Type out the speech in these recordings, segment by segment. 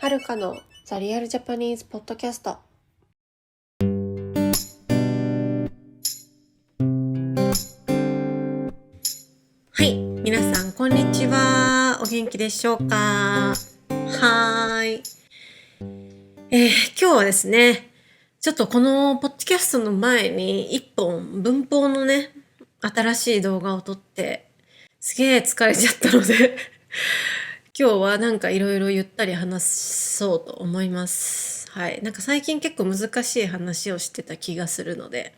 はるかのザリアルジャパニーズポッドキャスト。はい、皆さんこんにちは。お元気でしょうか？今日はですね、ちょっとこのポッドキャストの前に一本文法のね、新しい動画を撮って、すげえ疲れちゃったので今日はなんかいろいろゆったり話そうと思います。はい。なんか最近結構難しい話をしてた気がするので、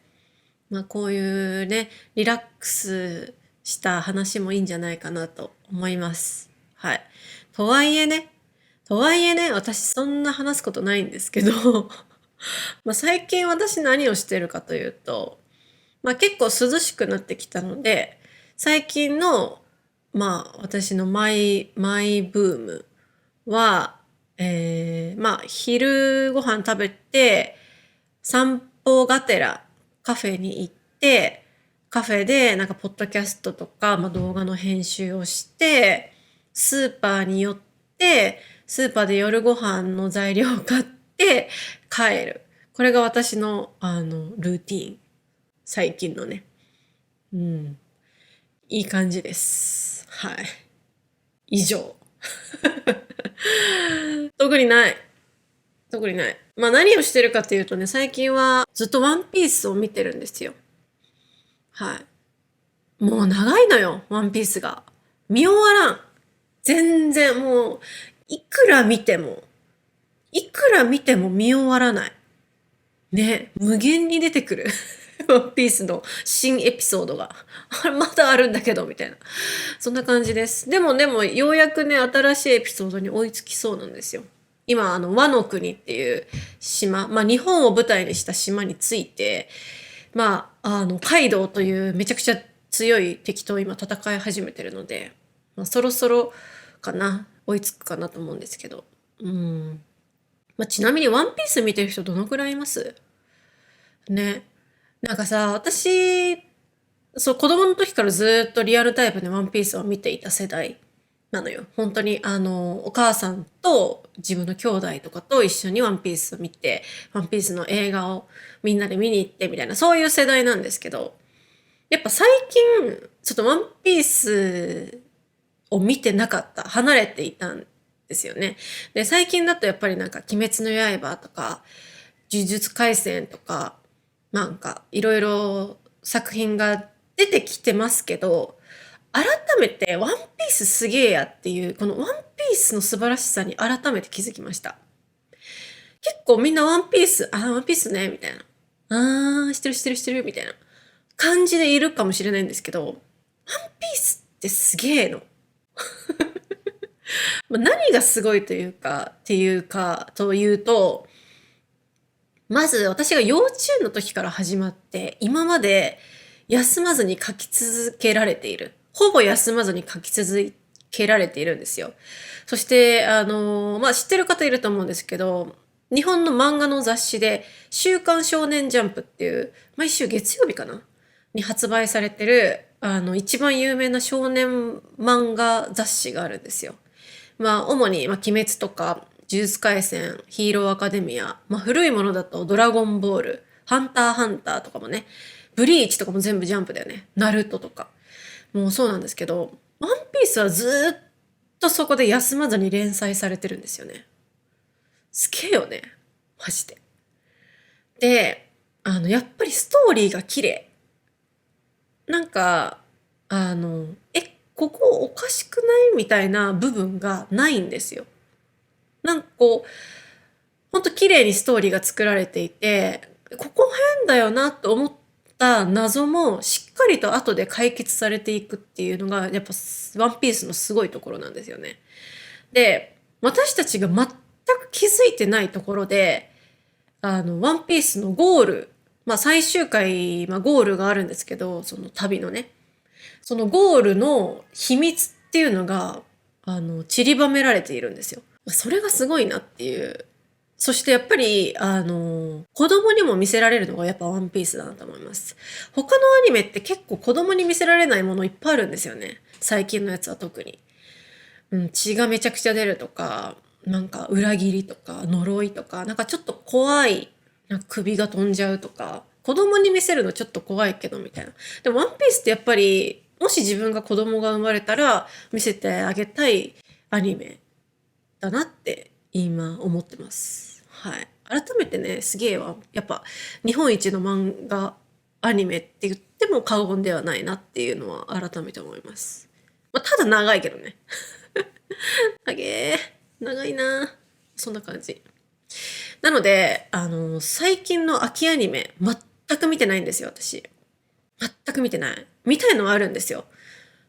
こういうね、リラックスした話もいいんじゃないかなと思います。はい。とはいえね、私そんな話すことないんですけど最近私何をしてるかというと、結構涼しくなってきたので、最近の、私のマイブームは、昼ご飯食べて、散歩がてらカフェに行って、カフェでなんかポッドキャストとか、動画の編集をして、スーパーに寄って、スーパーで夜ご飯の材料を買って帰る。これが私の、ルーティーン。最近のね。うん。いい感じです。はい。以上。特にない。特にない。何をしてるかっていうとね、最近はずっとワンピースを見てるんですよ。はい。もう長いのよ、ワンピースが。見終わらん。全然もう、いくら見ても見終わらない。ね、無限に出てくる。ワンピースの新エピソードが。あれ、まだあるんだけど、みたいな。そんな感じです。でも、ようやくね、新しいエピソードに追いつきそうなんですよ。今、ワノ国っていう島、日本を舞台にした島について、カイドウというめちゃくちゃ強い敵と今戦い始めてるので、そろそろかな、追いつくかなと思うんですけど。うん。ちなみにワンピース見てる人どのくらいいますね。なんかさ、私、そう、子供の時からずっとリアルタイプでワンピースを見ていた世代なのよ。本当に、お母さんと自分の兄弟とかと一緒にワンピースを見て、ワンピースの映画をみんなで見に行ってみたいな、そういう世代なんですけど、やっぱ最近、ちょっとワンピースを見てなかった。離れていたんですよね。で、最近だとやっぱりなんか、鬼滅の刃とか、呪術廻戦とか、なんか、いろいろ作品が出てきてますけど、改めてワンピースすげえやっていう、このワンピースの素晴らしさに改めて気づきました。結構みんなワンピース、ワンピースね、みたいな。してる、みたいな感じでいるかもしれないんですけど、ワンピースってすげえの。何がすごいというと、まず私が幼稚園の時から始まって、今まで休まずに書き続けられている。ほぼ休まずに書き続けられているんですよ。そして、知ってる方いると思うんですけど、日本の漫画の雑誌で、週刊少年ジャンプっていう、毎週月曜日かなに発売されてる、一番有名な少年漫画雑誌があるんですよ。主に、鬼滅とか、呪術廻戦、ヒーローアカデミア、古いものだとドラゴンボール、ハンターハンターとかもね、ブリーチとかも全部ジャンプだよね。ナルトとか。もうそうなんですけど、ワンピースはずーっとそこで休まずに連載されてるんですよね。すげえよね。マジで。で、やっぱりストーリーが綺麗。なんか、ここおかしくないみたいな部分がないんですよ。なんかこう、ほんと綺麗にストーリーが作られていて、ここ変だよなと思った謎もしっかりと後で解決されていくっていうのが、やっぱワンピースのすごいところなんですよね。で、私たちが全く気づいてないところで、ワンピースのゴール、最終回、ゴールがあるんですけど、その旅のね、そのゴールの秘密っていうのが、散りばめられているんですよ。それがすごいなっていう。そしてやっぱり、子供にも見せられるのがやっぱワンピースだなと思います。他のアニメって結構子供に見せられないものいっぱいあるんですよね。最近のやつは特に。血がめちゃくちゃ出るとか、なんか裏切りとか呪いとか、なんかちょっと怖い、なんか首が飛んじゃうとか、子供に見せるのちょっと怖いけどみたいな。でもワンピースってやっぱり、もし自分が子供が生まれたら見せてあげたいアニメだなって今思ってます。はい。改めてね、すげえわ。やっぱ日本一の漫画アニメって言っても過言ではないなっていうのは改めて思います。まあ、ただ長いけどね。あげー。長いな。そんな感じ。なので、最近の秋アニメ、全く見てないんですよ、私。全く見てない。見たいのはあるんですよ。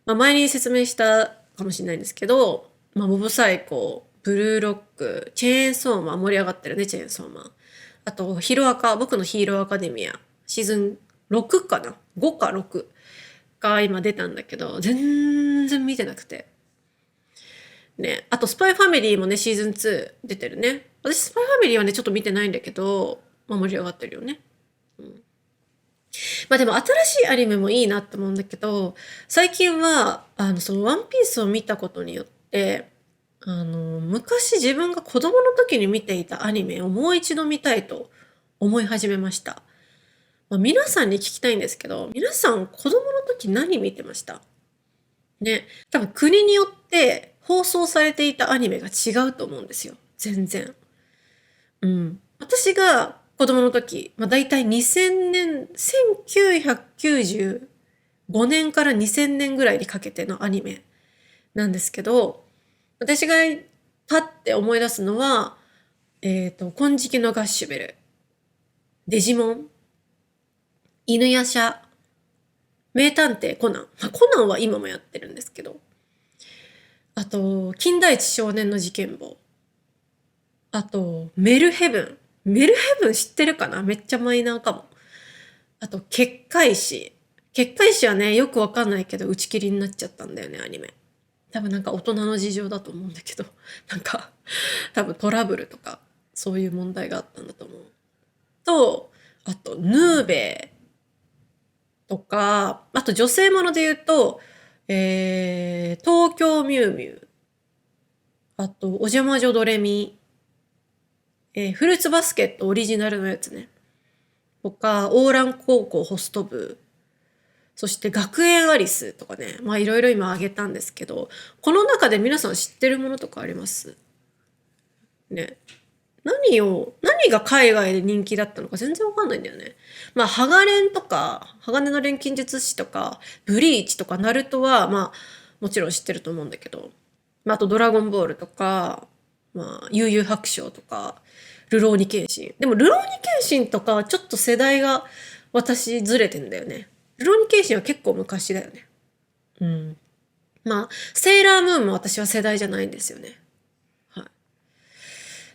まあ、前に説明したかもしれないんですけど、まあ、モブサイコ、ブルーロック、チェーンソーマン、盛り上がってるね、チェーンソーマン。あと、ヒロアカ、僕のヒーローアカデミア、シーズン6かな ?5 か6が今出たんだけど、全然見てなくて。ね。あと、スパイファミリーもね、シーズン2出てるね。私、スパイファミリーはね、ちょっと見てないんだけど、まあ、盛り上がってるよね。まあでも新しいアニメもいいなって思うんだけど、最近は、そのワンピースを見たことによって、昔自分が子供の時に見ていたアニメをもう一度見たいと思い始めました。まあ、皆さんに聞きたいんですけど、皆さん子供の時何見てましたね。多分国によって放送されていたアニメが違うと思うんですよ。全然。うん。私が子供の時、まあ、大体2000年、1995年から2000年ぐらいにかけてのアニメなんですけど、私がパッて思い出すのは、金色のガッシュベル、デジモン、犬夜叉、名探偵コナン。まあ、コナンは今もやってるんですけど、あと、金田一少年の事件簿。あと、メルヘブン。メルヘブン知ってるかな？めっちゃマイナーかも。あと、結界師。結界師はね、よくわかんないけど、打ち切りになっちゃったんだよね、アニメ。多分なんか大人の事情だと思うんだけど、なんか、多分トラブルとか、そういう問題があったんだと思う。と、あと、ヌーベイとか、あと女性もので言うと、東京ミュウミュウ。あと、お邪魔女ドレミ。フルーツバスケットオリジナルのやつね。とか、オーラン高校ホスト部。そして学園アリスとかね。まあいろいろ今挙げたんですけど、この中で皆さん知ってるものとかありますね。何が海外で人気だったのか全然わかんないんだよね。まあ、ハガレンとか、鋼の錬金術師とか、ブリーチとか、ナルトは、まあ、もちろん知ってると思うんだけど、まあ、あとドラゴンボールとか、まあ、悠々白書とか、ルローニケンシン。でも、ルローニケンシンとかはちょっと世代が私ずれてんだよね。ルローニケンシンは結構昔だよね。うん。まあ、セーラームーンも私は世代じゃないんですよね。はい。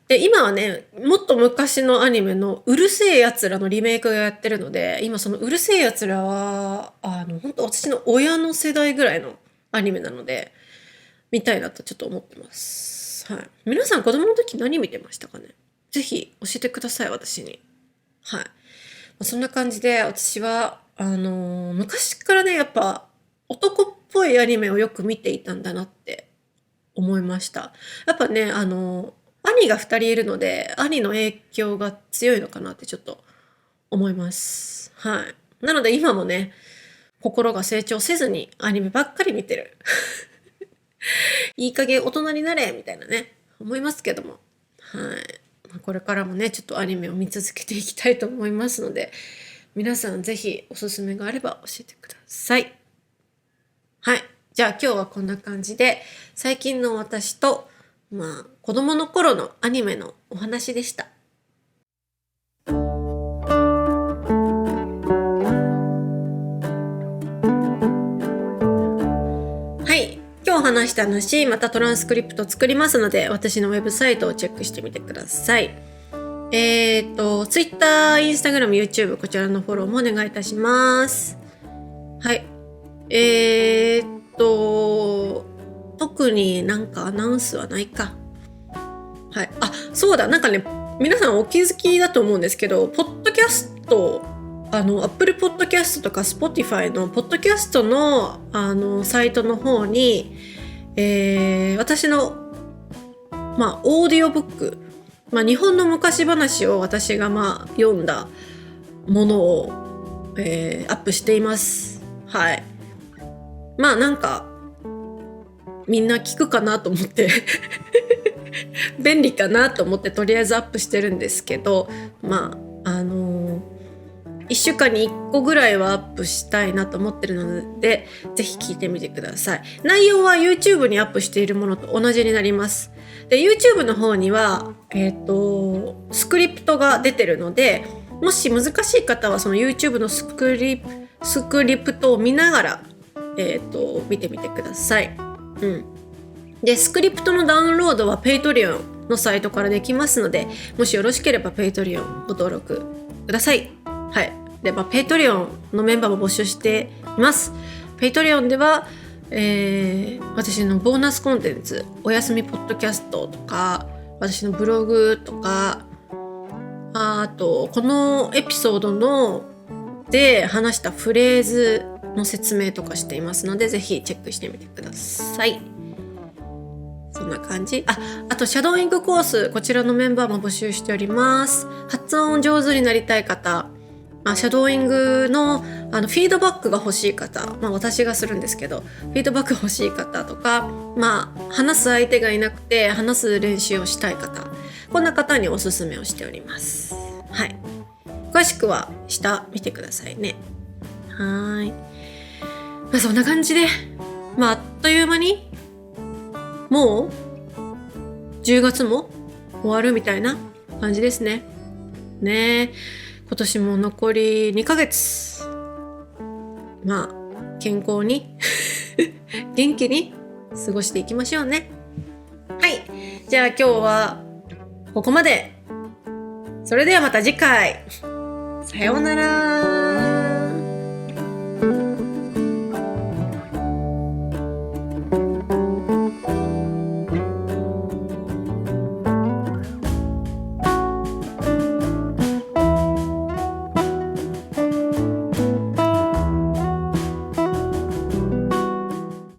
で、今はね、もっと昔のアニメのうるせえ奴らのリメイクがやってるので、今そのうるせえ奴らは、本当私の親の世代ぐらいのアニメなので、見たいなとちょっと思ってます。はい。皆さん子供の時何見てましたかね？ぜひ教えてください、私に。はい。そんな感じで、私は、昔からね、やっぱ男っぽいアニメをよく見ていたんだなって思いました。やっぱね、兄が2人いるので、兄の影響が強いのかなってちょっと思います。はい。なので今もね、心が成長せずにアニメばっかり見てる。いい加減大人になれみたいなね、思いますけども。はい。これからもね、ちょっとアニメを見続けていきたいと思いますので、皆さんぜひおすすめがあれば教えてください。はい。じゃあ今日はこんな感じで、最近の私と、まあ、子供の頃のアニメのお話でした。はい。今日話した話、またトランスクリプト作りますので、私のウェブサイトをチェックしてみてください。Twitter、Instagram、YouTube、こちらのフォローもお願いいたします。はい。特になんかアナウンスはないか。はい。あ、そうだ。なんかね、皆さんお気づきだと思うんですけど、ポッドキャスト、Apple Podcast とか Spotify のポッドキャストの、サイトの方に、私のオーディオブック、日本の昔話を私が読んだものを、アップしています。はい。なんかみんな聞くかなと思って便利かなと思ってとりあえずアップしてるんですけど、1週間に1個ぐらいはアップしたいなと思ってるので、ぜひ聞いてみてください。内容は YouTube にアップしているものと同じになります。で YouTube の方には、スクリプトが出てるので、もし難しい方はその YouTube のスクリプトを見ながら、見てみてください。でスクリプトのダウンロードは Patreon のサイトからできますので、もしよろしければ Patreon ご登録ください。はい。で、Patreon のメンバーも募集しています。Patreon では、私のボーナスコンテンツ、おやすみポッドキャストとか、私のブログとか、あとこのエピソードで話したフレーズの説明とかしていますので、ぜひチェックしてみてください。そんな感じ。あとシャドーイングコース、こちらのメンバーも募集しております。発音上手になりたい方、シャドーイングの、フィードバックが欲しい方、私がするんですけど、フィードバック欲しい方とか、話す相手がいなくて話す練習をしたい方、こんな方におすすめをしております。はい。詳しくは下見てくださいね。はい。そんな感じで、あっという間にもう10月も終わるみたいな感じですね。今年も残り2ヶ月。健康に元気に過ごしていきましょうね。はい。じゃあ今日はここまで。それではまた次回。さようなら。